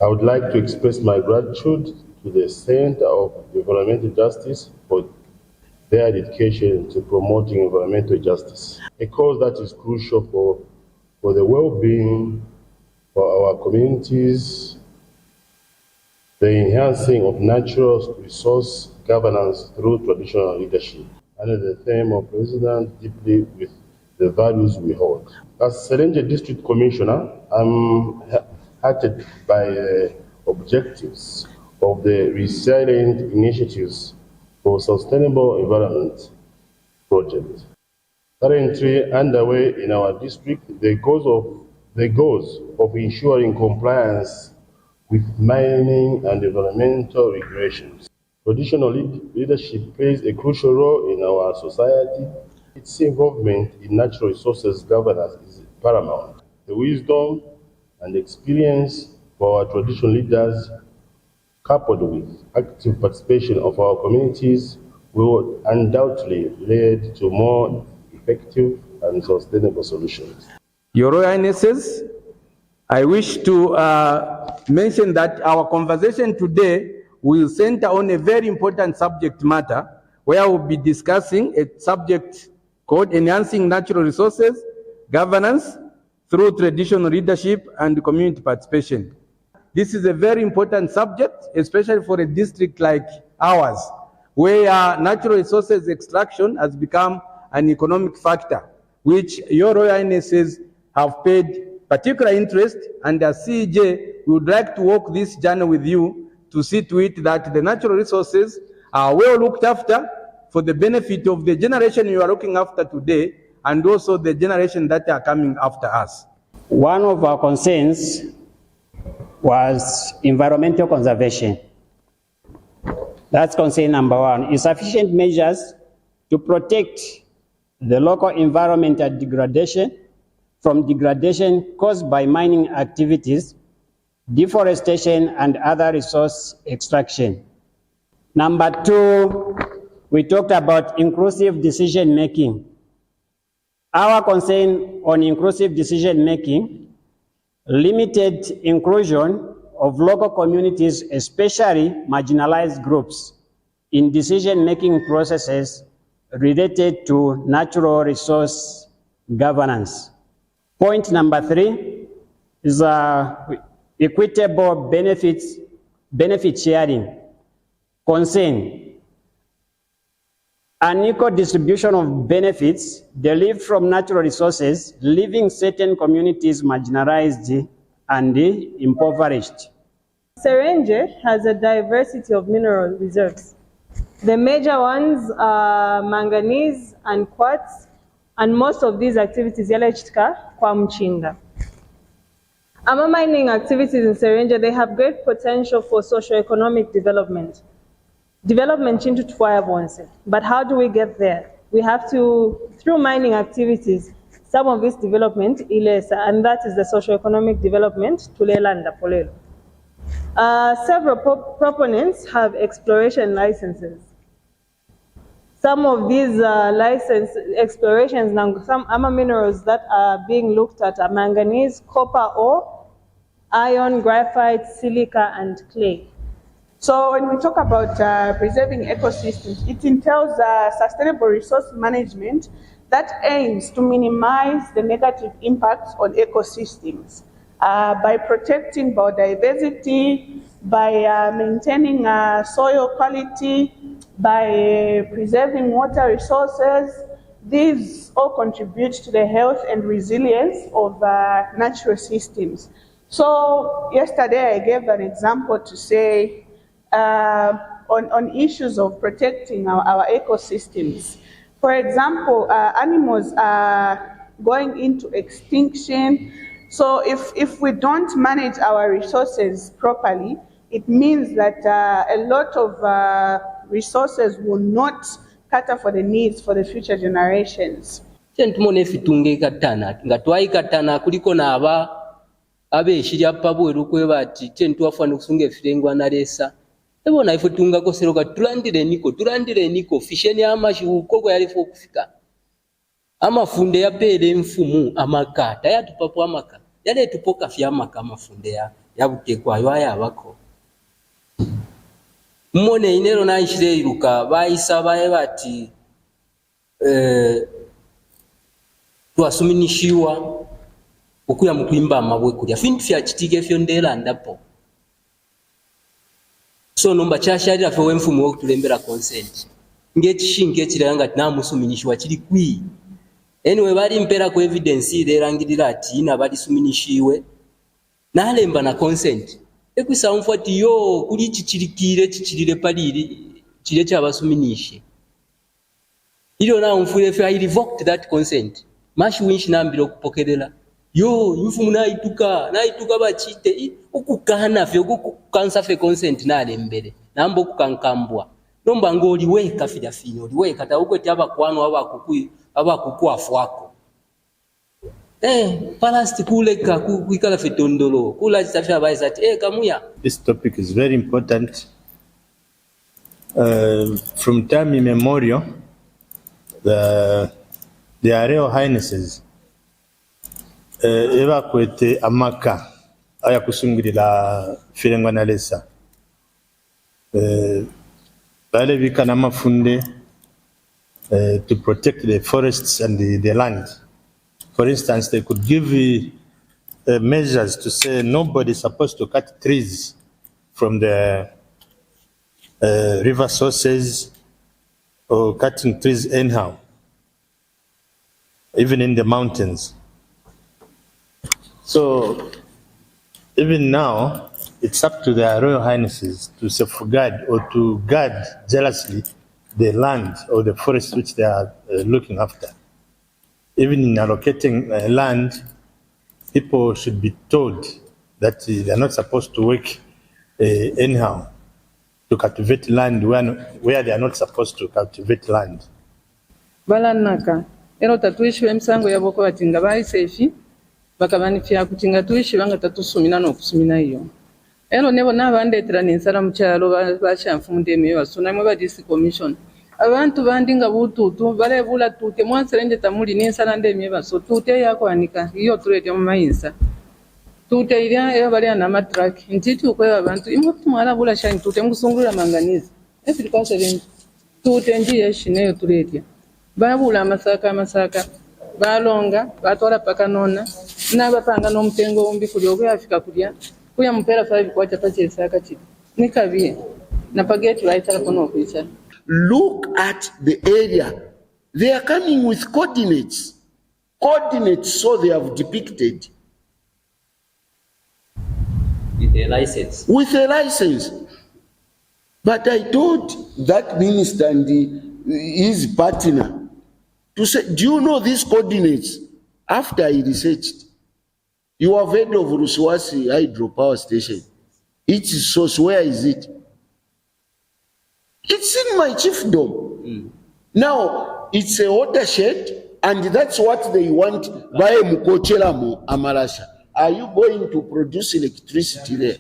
I would like to express my gratitude to the Center of Environmental Justice for their dedication to promoting environmental justice, a cause that is crucial for the well-being for our communities, the enhancing of natural resource governance through traditional leadership, under the theme of President deeply with the values we hold. As Serenje District Commissioner, I'm heartened by the objectives of the resilient initiatives for sustainable environment project currently underway in our district. The goals of ensuring compliance with mining and environmental regulations. Traditional leadership plays a crucial role in our society. Its involvement in natural resources governance is paramount. The wisdom and experience for our traditional leaders, coupled with active participation of our communities, will undoubtedly lead to more effective and sustainable solutions. Your Royal Highnesses, I wish to mention that our conversation today will center on a very important subject matter where we'll be discussing a subject called enhancing natural resources governance through traditional leadership and community participation. This is a very important subject, especially for a district like ours, where natural resources extraction has become an economic factor, which Your Royal Highnesses have paid particular interest, and as CEJ, we would like to walk this journey with you to see to it that the natural resources are well looked after for the benefit of the generation you are looking after today and also the generation that are coming after us. One of our concerns was environmental conservation. That's concern number one. Insufficient measures to protect the local environment and from degradation caused by mining activities, deforestation, and other resource extraction. Number two, we talked about inclusive decision making. Our concern on inclusive decision making, limited inclusion of local communities, especially marginalized groups, in decision making processes related to natural resource governance. Point number three is equitable benefit sharing. Concern unequal distribution of benefits derived from natural resources, leaving certain communities marginalized and impoverished. Serenje has a diversity of mineral reserves. The major ones are manganese and quartz, and most of these activities yalechika kwa mchinga. Among mining activities in Serenje, they have great potential for socio-economic development. Development into Twayabonse. But how do we get there? We have to, through mining activities, some of this development, and that is the socio-economic development, Tulelanda Polelo. Several proponents have exploration licenses. Some of these license explorations, some other minerals that are being looked at are manganese, copper ore, iron, graphite, silica, and clay. So when we talk about preserving ecosystems, it entails sustainable resource management that aims to minimize the negative impacts on ecosystems by protecting biodiversity, by maintaining soil quality, by preserving water resources. These all contribute to the health and resilience of natural systems. So yesterday I gave an example to say on issues of protecting our ecosystems. For example, animals are going into extinction. So if we don't manage our resources properly, it means that a lot of resources will not cater for the needs for the future generations. Tentumone fitunge katana ngatwai katana kuliko na abeshirya pabweru kwebati tentu afana kusunge firengwa na lesa ebona ifutunga koseroka tulandire niko fisheni amashi ukoko yalifo kufika amafunde ya pele mfumu amakata yatupapo amaka yale tupoka fya amaka amafunde yabutekwayo ayabako mmone inero nayishire iruka bayisa baye bati twasuminishiwa okuya mukwimba amabwe kulya fintu fyakitiga fyo ndera ndapo so nomba kyashalira fe wenfumu okutulembera consent ngekishinga ekiranga namusuminishiwa kiri kwi anyway bali mpera ku evidence irangirira ati ina bali suminishiwe nalemba na consent ekwisa mfati yo kuli kichirire paliri kire kyabasuminishe ilo na mfure fe I revoked that consent mashi winshi nambira okupokerera yo mfumu naituka bachite okukana fe okukansa fe consent nalembere nambo okukankambwa nomba ngoli weka fidafino weka ta ukwete abakwano abakuku wako palasti kuleka kuikala fitondolo kula chitafya baisa ati kamuya. This topic is very important. From time immemorial, the Royal Highnesses evacuate amaka aya kusungirira filengwa na lesa bale bika na mafunde to protect the forests and the land. For instance, they could give measures to say nobody is supposed to cut trees from the river sources or cutting trees anyhow, even in the mountains. So even now, it's up to their Royal Highnesses to safeguard or to guard jealously the land or the forest which they are looking after. Even in allocating land, people should be told that they are not supposed to work anyhow to cultivate land where they are not supposed to cultivate land. Balanaka, ero tatuishi emsango yaboko batinga baisefi bakabanifya kutinga tuishi banga tatusumina n'okusumina iyo. Ero nebo nabandetera nensala mu kyalo bashamfunde emiyo basuna mu badisi commission. Abantu bandinga bututu balebula tute mwanserenje tamuli nensala ndemye baso tute yakwanika iyo turete mu mayinsa. Tute ilya eyo bali na matrak ntiti ukwe abantu imwe tumala bula shine tute musungula manganese. Efirikase lento. Tute njiye shineyo turete. Babula masaka balonga batwala paka nona nabapanga n'omutengo ombi kulyo kuyafika kulya kuya mpera 5 kwacha tachesaka chiti nikabiye napageti laitala kono kuicha. Look at the area. They are coming with coordinates so they have depicted With a license. But I told that minister and his partner to say, do you know these coordinates? After I researched, you have heard of Ruswasi hydropower station. Its source, where is it? It's in my chiefdom. Now, it's a watershed, and that's what they want by Mukochelamo Amarasha. Are you going to produce electricity there?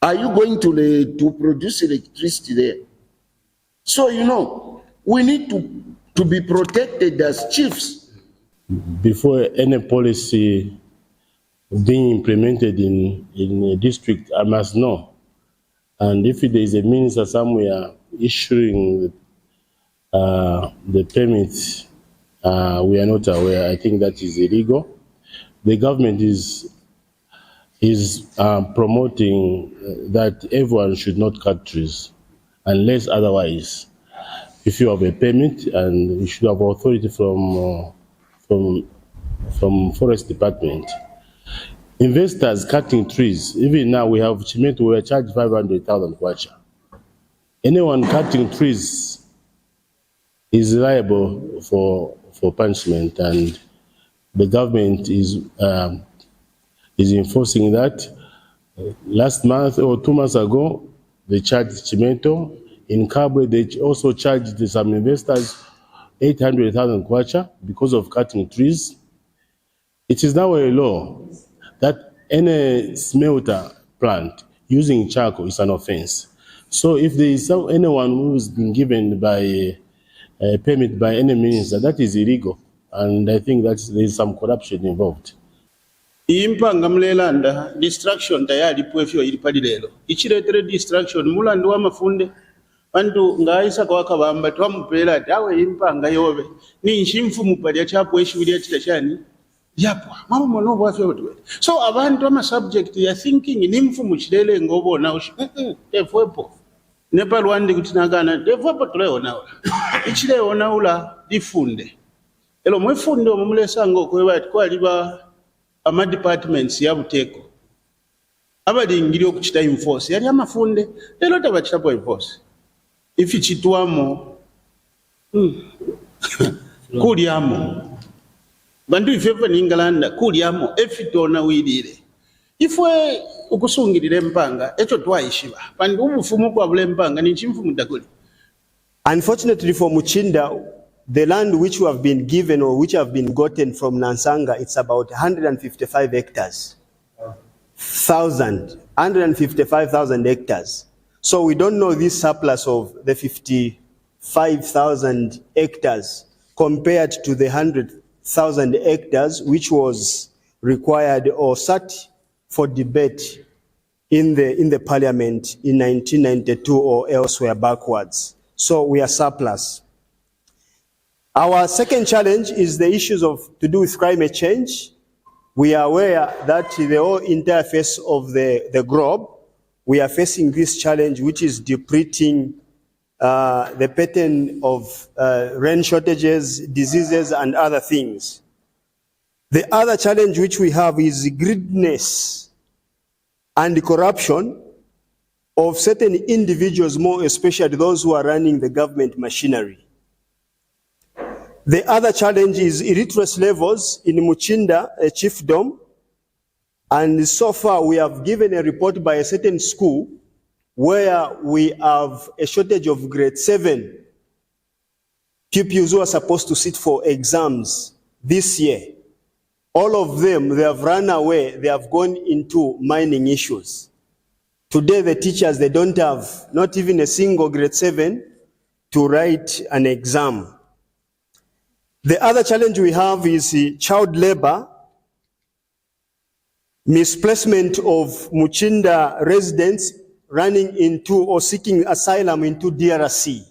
Are you going to produce electricity there? So, we need to be protected as chiefs. Before any policy being implemented in a district, I must know. And if there is a minister somewhere issuing the permits, we are not aware. I think that is illegal. The government is promoting that everyone should not cut trees unless otherwise. If you have a permit, and you should have authority from forest department. Investors cutting trees, even now we have Chimeto, we are charged 500,000 kwacha. Anyone cutting trees is liable for punishment, and the government is enforcing that. Last month or 2 months ago, they charged Chimeto. In Kabwe, they also charged some investors 800,000 kwacha because of cutting trees. It is now a law that any smelter plant using charcoal is an offense. So if there is anyone who has been given by a permit by any minister, that is illegal. And I think that there is some corruption involved. impanga mlelanda distraction tayali pwefyo ilipali lelo ichiletere distraction mulandu wa mafunde bantu ngaisa kwa kabamba twamupela tawe impanga yobe ni nshimfu mupali chapo eshibili chitashani yapwa mama mono bwafyo bwe so abantu ama subject ya thinking ni mfu muchilele ngobo na efwepo nepal wandi kutinagana efwepo tuleona ichileona ula difunde elo mwefunde omulesa ngoko bati kwaliba ama departments ya buteko abalingiri okuchita enforce yali amafunde lero tabachitapo enforce ifi chitwamo kuliamo bandu ifefe ningalanda kuliamo efitona wirire ifwe ukusungirire mpanga echo twaishiba bandu ubufumu kwa bule mpanga ni chimfumu dakuli. Unfortunately for Muchinda, the land which we have been given or which have been gotten from Nansanga, it's about 155 hectares. 155,000 hectares. So we don't know this surplus of the 55,000 hectares compared to the 100,000 hectares which was required or sat for debate in the parliament in 1992 or elsewhere backwards. So we are surplus. Our second challenge is the issues to do with climate change. We are aware that the whole entire face of the globe, we are facing this challenge, which is depleting the pattern of rain shortages, diseases, and other things. The other challenge which we have is greediness and corruption of certain individuals, more especially those who are running the government machinery. The other challenge is illiteracy levels in Muchinda, a chiefdom, and so far we have given a report by a certain school where we have a shortage of grade 7 pupils who are supposed to sit for exams this year. All of them, they have run away, they have gone into mining issues. Today the teachers, they don't have not even a single grade 7 to write an exam. The other challenge we have is child labor, misplacement of Muchinda residents running into or seeking asylum into DRC.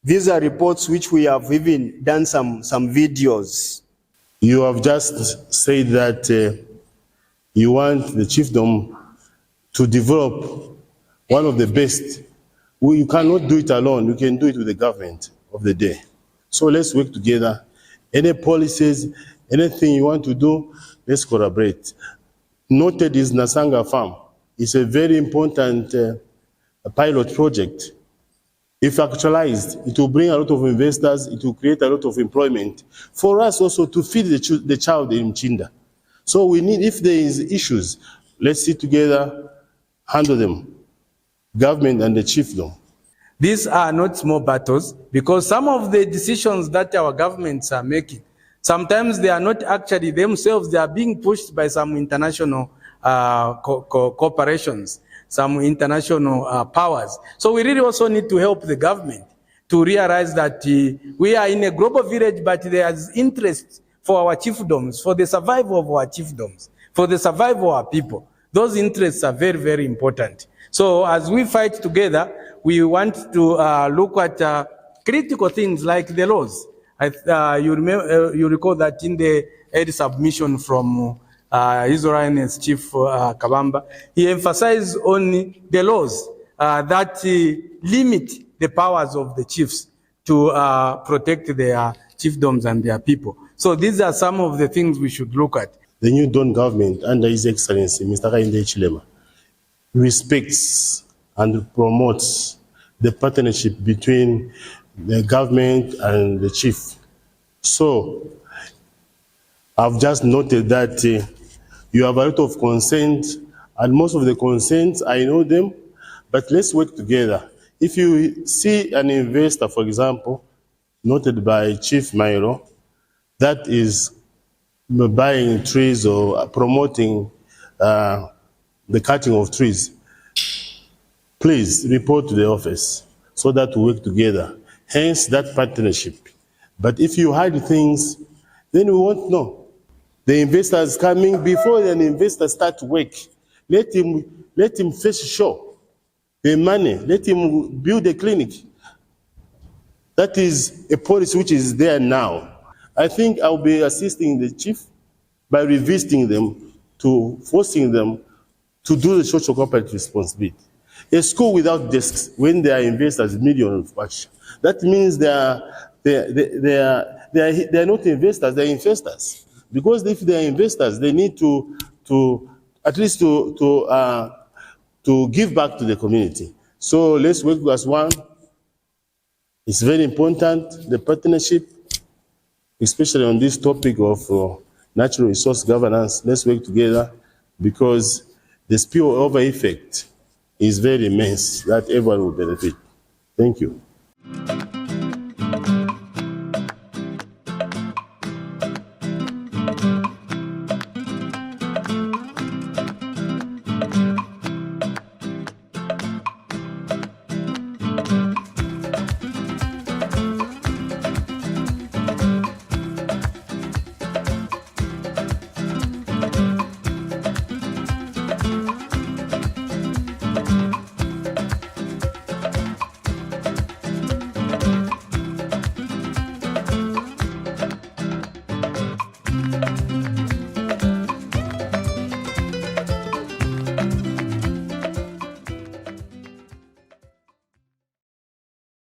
These are reports which we have even done some videos. You have just said that you want the chiefdom to develop one of the best. You cannot do it alone. You can do it with the government of the day. So let's work together. Any policies, anything you want to do, let's collaborate. Noted is Nasanga Farm. It's a very important pilot project. If actualized, it will bring a lot of investors, it will create a lot of employment. For us also to feed the child in Muchinda. So we need, if there is issues, let's sit together, handle them. Government and the chiefdom. These are not small battles because some of the decisions that our governments are making, sometimes they are not actually themselves, they are being pushed by some international corporations, some international powers. So we really also need to help the government to realize that we are in a global village, but there is interest for our chiefdoms, for the survival of our chiefdoms, for the survival of our people. Those interests are very, very important. So as we fight together, we want to look at critical things like the laws. You recall that in the aid submission from His Royalness Chief Kabamba, he emphasized on the laws that limit the powers of the chiefs to protect their chiefdoms and their people. So these are some of the things we should look at. The new Don government under His Excellency, Mr. Kainde Chilema, respects and promotes the partnership between the government and the chief. So I've just noted that you have a lot of consent, and most of the consents, I know them, but let's work together. If you see an investor, for example, noted by Chief Mairo, that is buying trees or promoting the cutting of trees, please report to the office so that we work together. Hence that partnership. But if you hide things, then we won't know. The investors coming, before an investor start work, let him first show the money, let him build a clinic. That is a policy which is there now. I think I'll be assisting the chief by revisiting them, to forcing them to do the social corporate responsibility. A school without desks, when they are investors, millions of cash, that means they are not investors, they are investors. Because if they are investors, they need to at least to give back to the community. So let's work as one. It's very important, the partnership, especially on this topic of natural resource governance. Let's work together, because the spillover effect is very immense that everyone will benefit. Thank you.